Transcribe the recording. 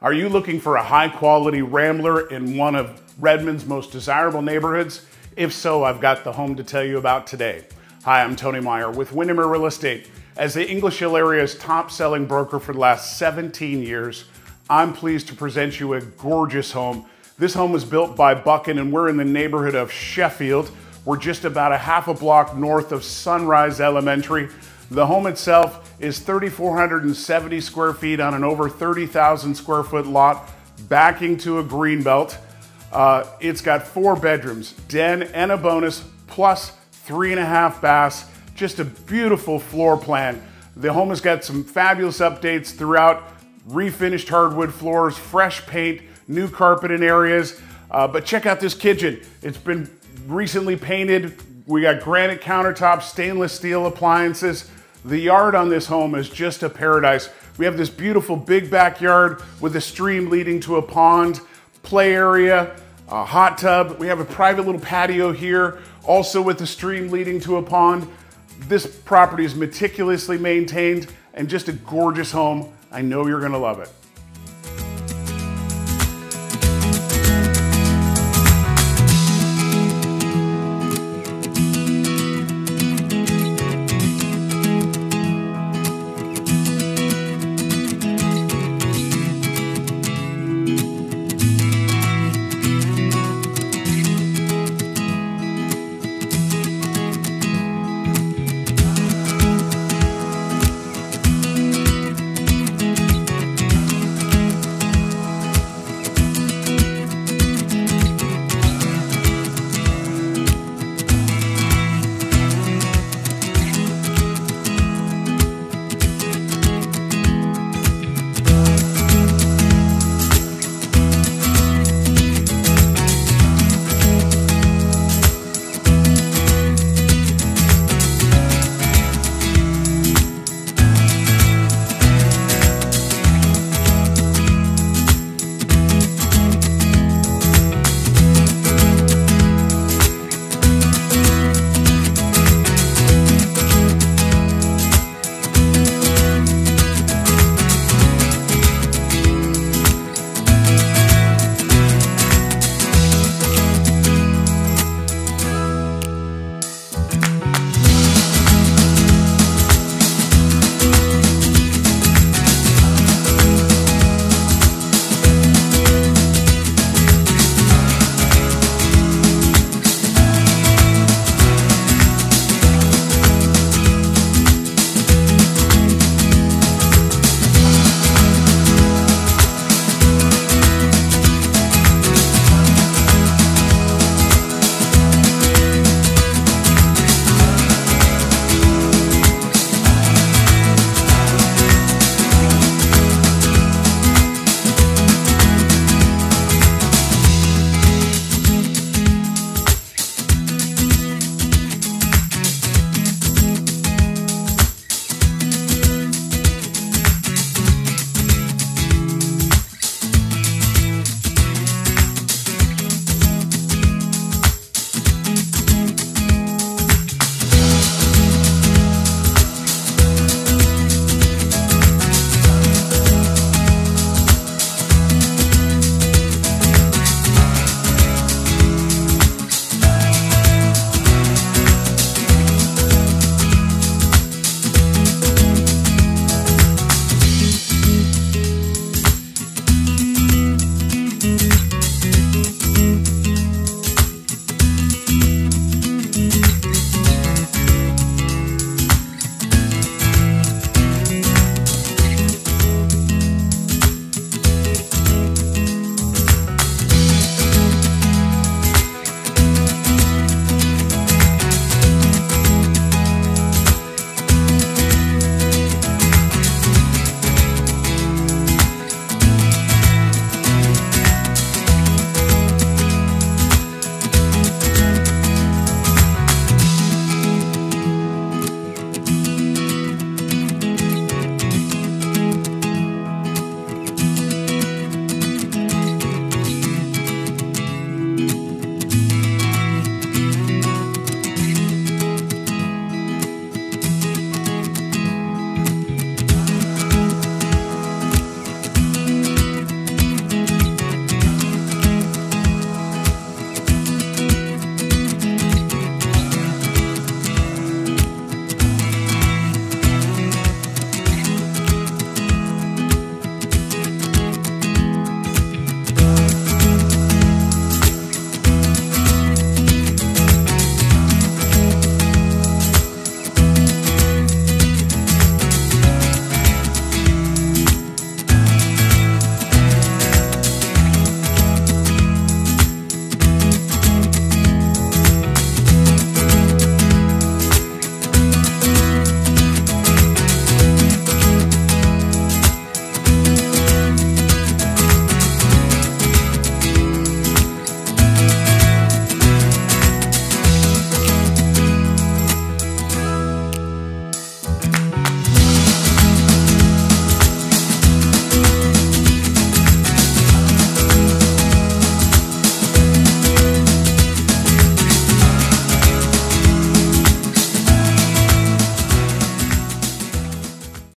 Are you looking for a high-quality Rambler in one of Redmond's most desirable neighborhoods? If so, I've got the home to tell you about today. Hi, I'm Tony Meyer with Windermere Real Estate. As the English Hill area's top-selling broker for the last 17 years, I'm pleased to present you a gorgeous home. This home was built by Buchan, and we're in the neighborhood of Sheffield. We're just about a half a block north of Sunrise Elementary. The home itself is 3,470 square feet on an over 30,000 square foot lot, backing to a greenbelt. It's got 4 bedrooms, den and a bonus, plus 3.5 baths. Just a beautiful floor plan. The home has got some fabulous updates throughout, refinished hardwood floors, fresh paint, new carpet in areas. But check out this kitchen. It's been recently painted. We got granite countertops, stainless steel appliances. The yard on this home is just a paradise. We have this beautiful big backyard with a stream leading to a pond, play area, a hot tub. We have a private little patio here, also with a stream leading to a pond. This property is meticulously maintained and just a gorgeous home. I know you're gonna love it.